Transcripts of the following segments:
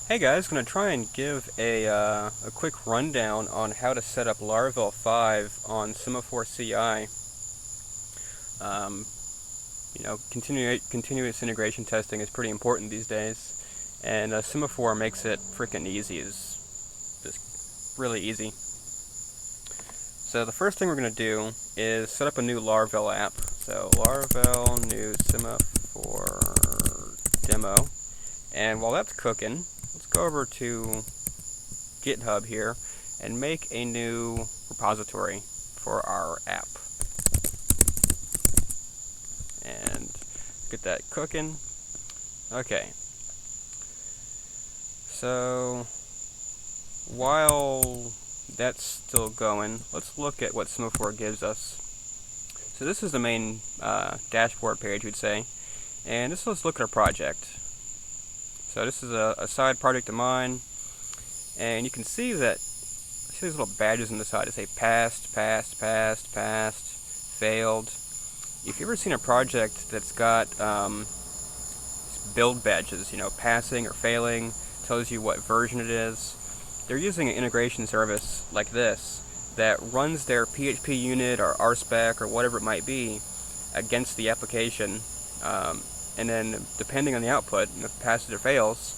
Hey guys, gonna try and give a quick rundown on how to set up Laravel 5 on Semaphore CI. Um, continuous integration testing is pretty important these days, and Semaphore makes it freaking easy. Is just really easy. So the first thing we're gonna do is set up a new Laravel app. So Laravel new Semaphore demo, and while that's cooking, let's go over to GitHub here and make a new repository for our app. And get that cooking. Okay. So while that's still going, let's look at what Semaphore gives us. So this is the main dashboard page, we'd say. And let's look at our project. So this is a side project of mine. And you can see that these little badges on the side that say passed, passed, passed, passed, failed. If you've ever seen a project that's got build badges, passing or failing, tells you what version it is, they're using an integration service like this that runs their PHP unit or RSpec or whatever it might be against the application, and then depending on the output, if it passes or fails,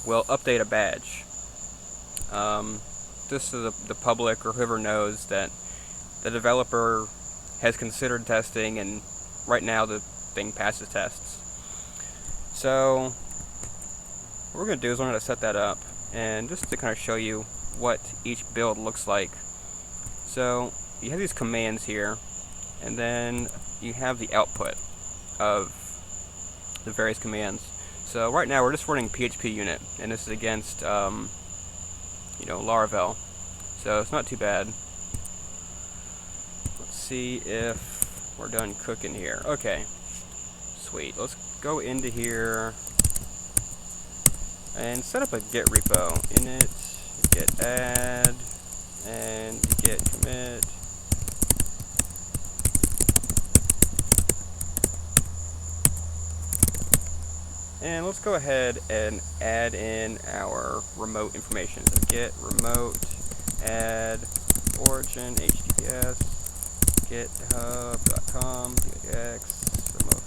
will update a badge. Just so the public or whoever knows that the developer has considered testing and right now the thing passes tests. So what we're going to do is learn how to set that up, and just to kind of show you what each build looks like. So you have these commands here, and then you have the output of the various commands. So right now we're just running PHP unit, and this is against Laravel, so it's not too bad. Let's see if we're done cooking here. Okay, sweet. Let's go into here and set up a Git repo. Init, git add, and git commit. And let's go ahead and add in our remote information. So git remote add origin https github.com x remote.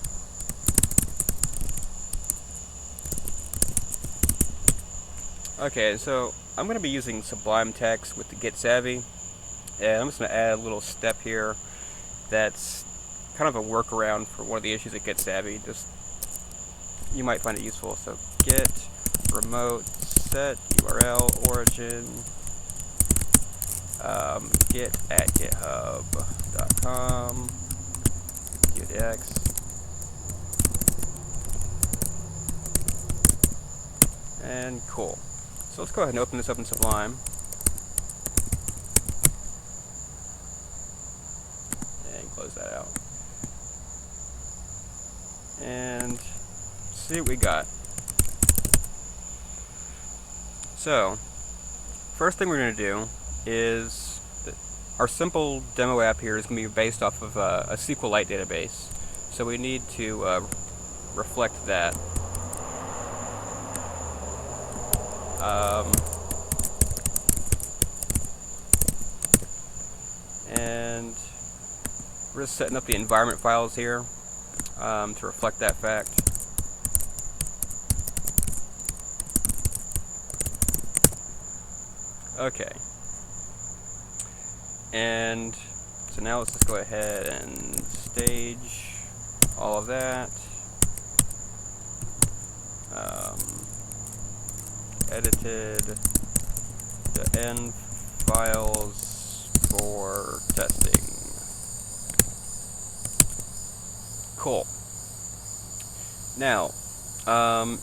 Okay, so I'm going to be using Sublime Text with the Git Savvy, and I'm just going to add a little step here that's kind of a workaround for one of the issues at Git Savvy. Just you might find it useful. So git remote set URL origin git at github.com x. And cool. So let's go ahead and open this up in Sublime. And close that out. And see what we got. So, first thing we're going to do is our simple demo app here is going to be based off of a SQLite database. So we need to reflect that. And we're just setting up the environment files here to reflect that fact. Okay. And so now let's just go ahead and stage all of that. Edited the env files for testing. Cool. Now,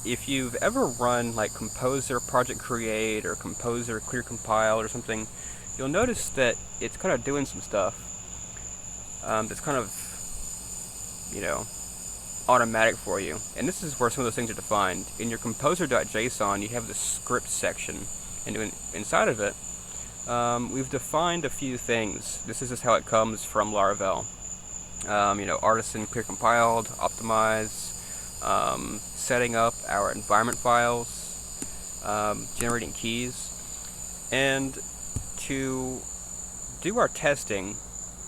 if you've ever run like Composer Project Create or Composer Clear Compile or something, you'll notice that it's kind of doing some stuff that's kind of, automatic for you. And this is where some of those things are defined. In your composer.json, you have the script section, and inside of it, we've defined a few things. This is just how it comes from Laravel. Artisan clear compiled, optimize, setting up our environment files, generating keys. And to do our testing,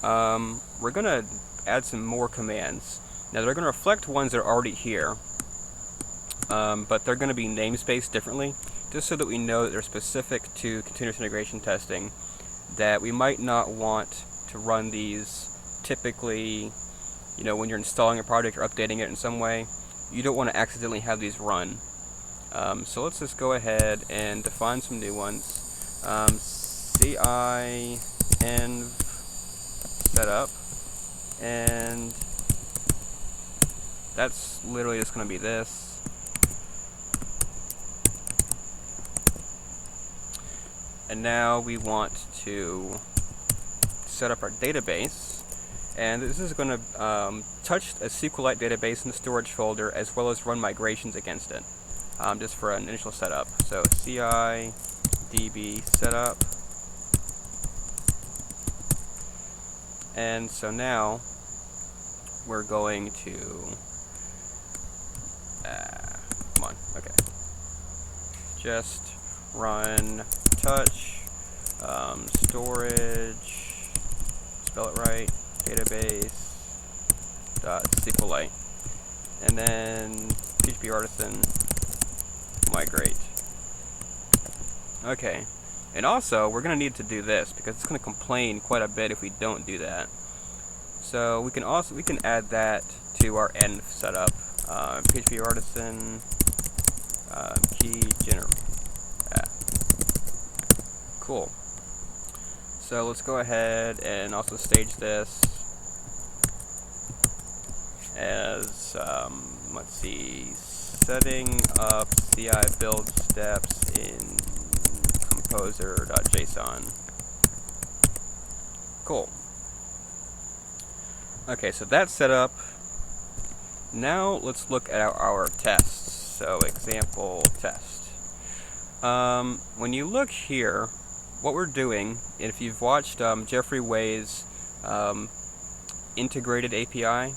we're going to add some more commands. Now they're going to reflect ones that are already here, but they're going to be namespaced differently, just so that we know that they're specific to continuous integration testing, that we might not want to run these typically, when you're installing a project or updating it in some way. You don't want to accidentally have these run. So let's just go ahead and define some new ones. CI env setup, and that's literally just going to be this. And now we want to set up our database, and this is going to touch a SQLite database in the storage folder, as well as run migrations against it, just for an initial setup. So CI db setup, and so now we're going to come on, okay, just run touch storage, spell it right, database .SQLite, and then PHP artisan migrate. Okay, and also we're going to need to do this because it's going to complain quite a bit if we don't do that. So we can add that to our env setup. PHP artisan key generate. Cool. So let's go ahead and also stage this as, let's see, setting up CI build steps in composer.json. Cool. Okay, so that's set up. Now let's look at our tests. So example test. When you look here, what we're doing, if you've watched Jeffrey Way's integrated API,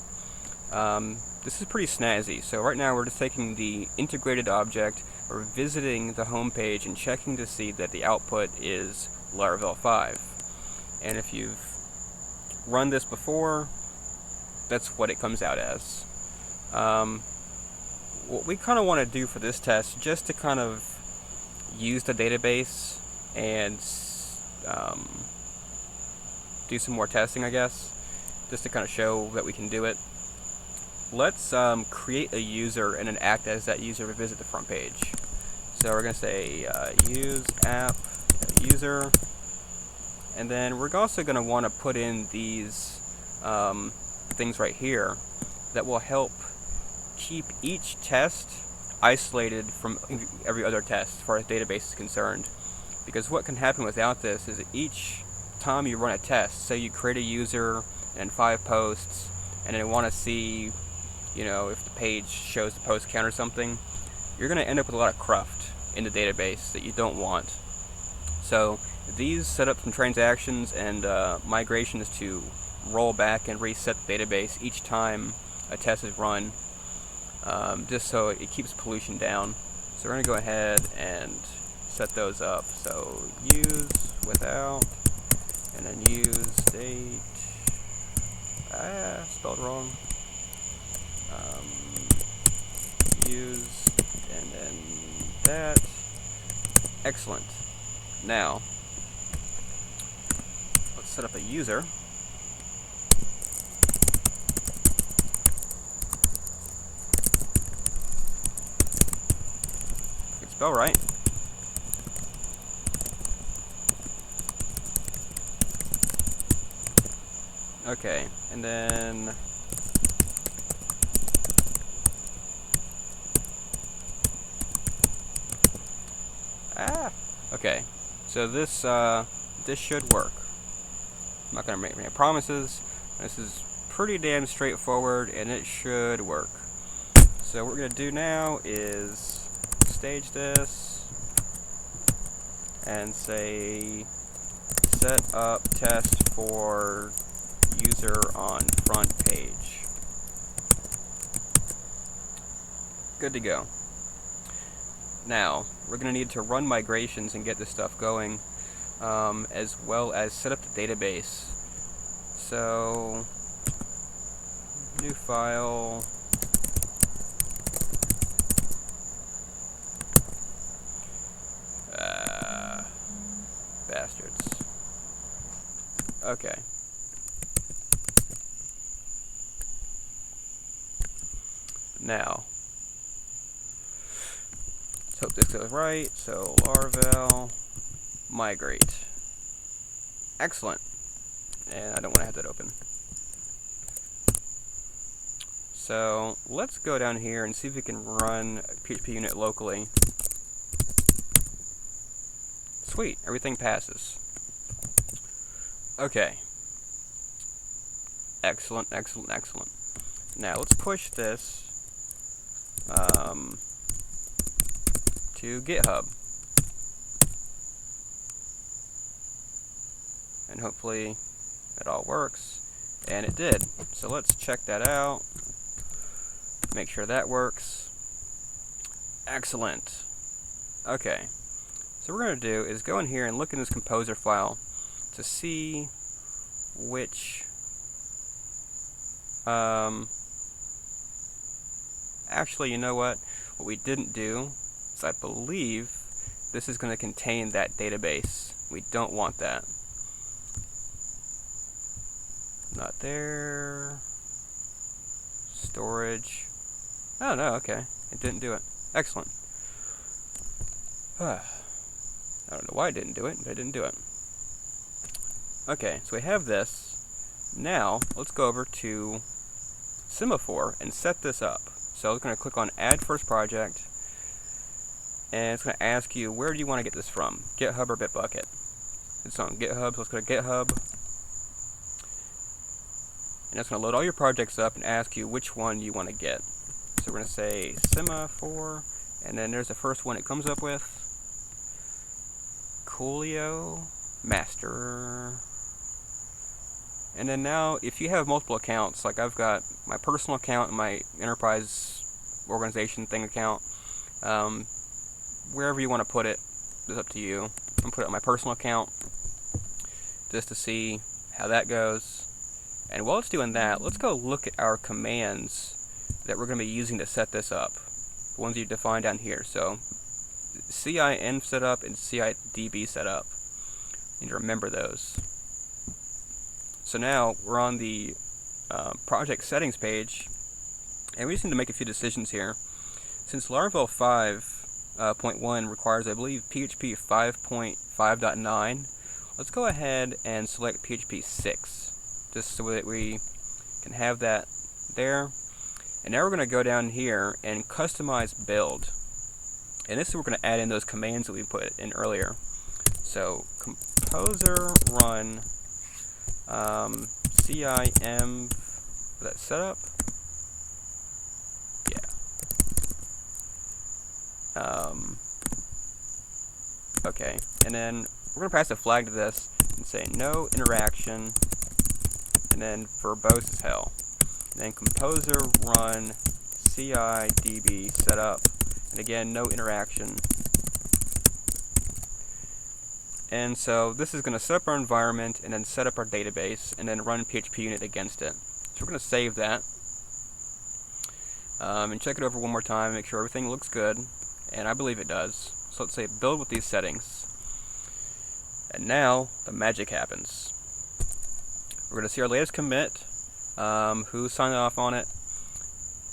this is pretty snazzy. So right now we're just taking the integrated object, we're visiting the home page and checking to see that the output is Laravel 5. And if you've run this before, that's what it comes out as. What we kind of want to do for this test, just to kind of use the database and do some more testing, I guess, just to kind of show that we can do it. Let's create a user and then act as that user to visit the front page. So we're going to say use app user, and then we're also going to want to put in these things right here that will help keep each test isolated from every other test as far as database is concerned. Because what can happen without this is that each time you run a test, say you create a user and 5 posts, and then want to see, if the page shows the post count or something, you're going to end up with a lot of cruft in the database that you don't want. So these set up some transactions and migrations to roll back and reset the database each time a test is run, just so it keeps pollution down. So we're going to go ahead and set those up. So use without, and then use state, spelled wrong, use, and then that. Excellent. Now let's set up a user. You can spell right. Okay, and then okay, so this should work. I'm not gonna make any promises. This is pretty damn straightforward, and it should work. So what we're gonna do now is stage this and say set up test for user on front page. Good to go. Now, we're going to need to run migrations and get this stuff going, as well as set up the database. So, new file. Bastards. Okay. Now, let's hope this goes right. So, Laravel migrate. Excellent. And I don't want to have that open. So, let's go down here and see if we can run PHP unit locally. Sweet, everything passes. Okay. Excellent, excellent, excellent. Now, let's push this to GitHub. And hopefully it all works. And it did. So let's check that out. Make sure that works. Excellent. Okay. So what we're going to do is go in here and look in this composer file to see which actually, you know what we didn't do is I believe this is going to contain that database. We don't want that. Not there. Storage. Oh no, okay. It didn't do it. Excellent. I don't know why I didn't do it, but I didn't do it. Okay, so we have this. Now, let's go over to Semaphore and set this up. So I'm going to click on Add First Project, and it's going to ask you, where do you want to get this from? GitHub or Bitbucket? It's on GitHub, so let's go to GitHub. And it's going to load all your projects up and ask you which one you want to get. So we're going to say Semaphore, and then there's the first one it comes up with. Coolio Master. And then now, if you have multiple accounts, like I've got my personal account and my enterprise organization thing account, wherever you want to put it is up to you. I'm going to put it on my personal account just to see how that goes. And while it's doing that, let's go look at our commands that we're going to be using to set this up. The ones you define down here. So, CI setup and CIDB setup. You need to remember those. So now we're on the project settings page, and we just need to make a few decisions here. Since Laravel 5.1 requires, I believe, PHP 5.5.9, let's go ahead and select PHP 6, just so that we can have that there. And now we're going to go down here and customize build. And this is where we're going to add in those commands that we put in earlier. So composer run CIM, that setup? Yeah. Okay, and then we're going to pass a flag to this and say no interaction, and then verbose as hell. And then composer run CIDB setup, and again, no interaction. And so this is going to set up our environment and then set up our database and then run PHP unit against it. So we're going to save that and check it over one more time, make sure everything looks good, and I believe it does. So let's say build with these settings. And now the magic happens. We're going to see our latest commit, who signed off on it,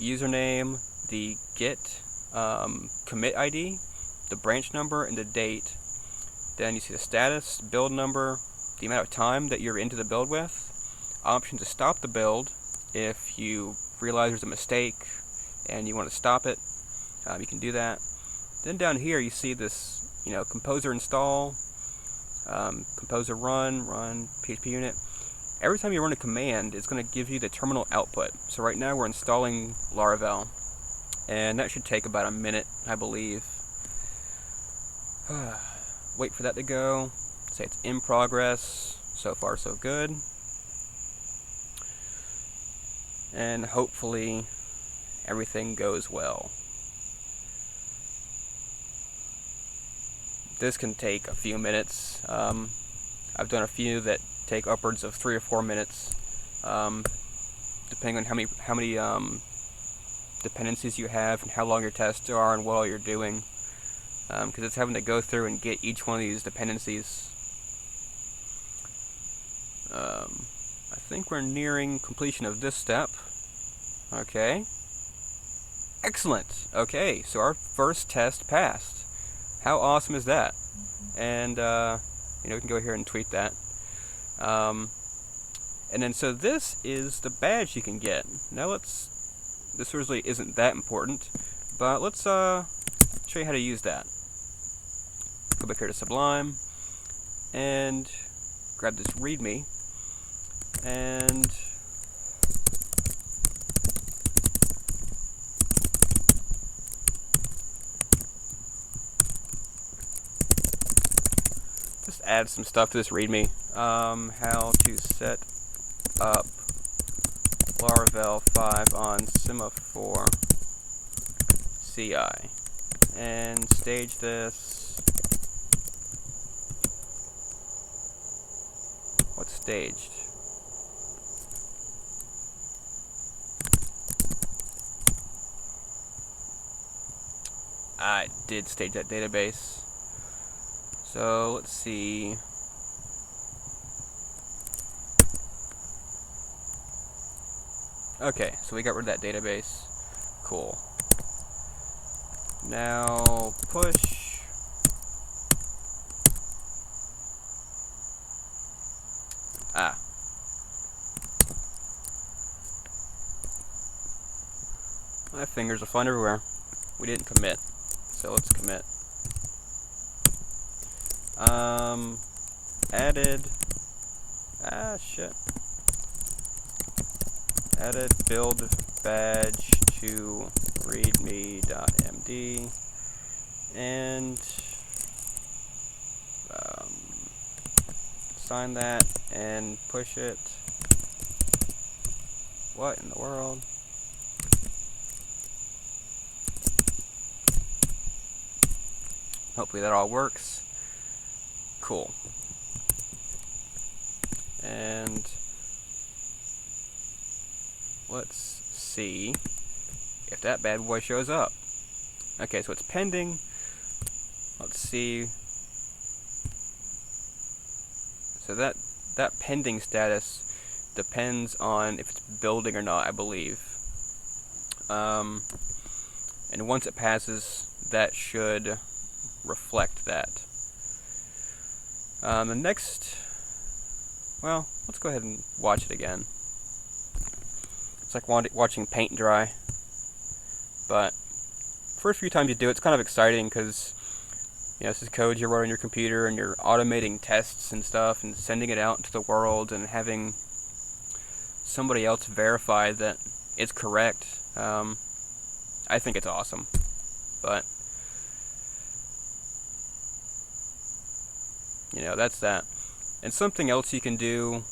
username, the git commit ID, the branch number, and the date. Then you see the status, build number, the amount of time that you're into the build with, option to stop the build if you realize there's a mistake and you want to stop it, you can do that. Then down here you see this, composer install, composer run PHP unit. Every time you run a command, it's going to give you the terminal output. So right now we're installing Laravel, and that should take about a minute, I believe. Wait for that to go. Say it's in progress. So far, so good. And hopefully everything goes well. this can take a few minutes. I've done a few that take upwards of 3 or 4 minutes, depending on how many dependencies you have and how long your tests are and what all you're doing. Because it's having to go through and get each one of these dependencies. I think we're nearing completion of this step. Okay. Excellent. Okay, so our first test passed. How awesome is that? And we can go here and tweet that. And then so this is the badge you can get. Now this really isn't that important, but let's show you how to use that. Go back here to Sublime and grab this README and just add some stuff to this README. How to set up Laravel 5 on Semaphore CI and stage this. What's staged? I did stage that database. So let's see. Okay, so we got rid of that database. Cool. Now push. My fingers are flying everywhere. We didn't commit, so let's commit. Added. Shit. Added build badge to readme.md and sign that and push it. What in the world? Hopefully that all works. Cool. And let's see if that bad boy shows up. Okay, so it's pending. Let's see. So that pending status depends on if it's building or not, I believe. And once it passes, that should reflect that. The next, well, let's go ahead and watch it again. It's like watching paint dry. But first few times you do it, it's kind of exciting because this is code you're running on your computer and you're automating tests and stuff and sending it out into the world and having somebody else verify that it's correct. I think it's awesome. But that's that. And something else you can do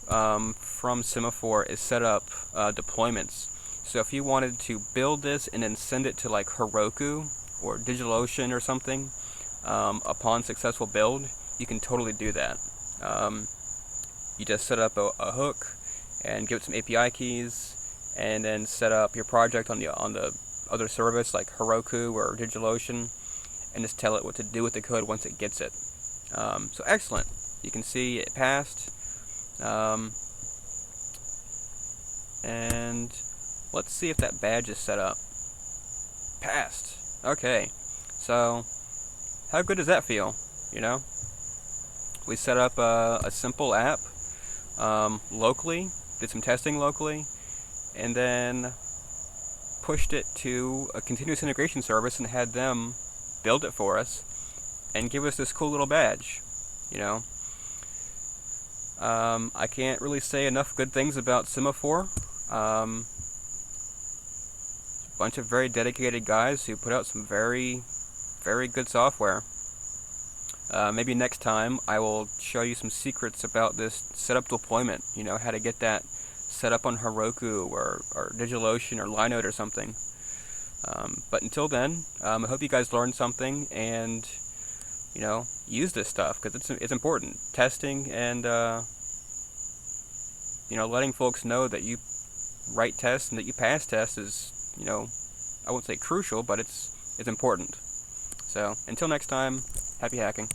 from Semaphore is set up deployments. So if you wanted to build this and then send it to like Heroku or DigitalOcean or something upon successful build, you can totally do that. You just set up a hook and give it some API keys, and then set up your project on the other service like Heroku or DigitalOcean, and just tell it what to do with the code once it gets it. So excellent. You can see it passed. And let's see if that badge is set up. Passed. Okay. So how good does that feel? We set up a simple app locally, did some testing locally, and then pushed it to a continuous integration service and had them build it for us and give us this cool little badge. I can't really say enough good things about Semaphore. A bunch of very dedicated guys who put out some very, very good software. Maybe next time I will show you some secrets about this setup deployment. How to get that set up on Heroku or DigitalOcean or Linode or something. But until then, I hope you guys learned something, and use this stuff, because it's important. Testing and letting folks know that you write tests and that you pass tests is, I won't say crucial, but it's important. So until next time, happy hacking.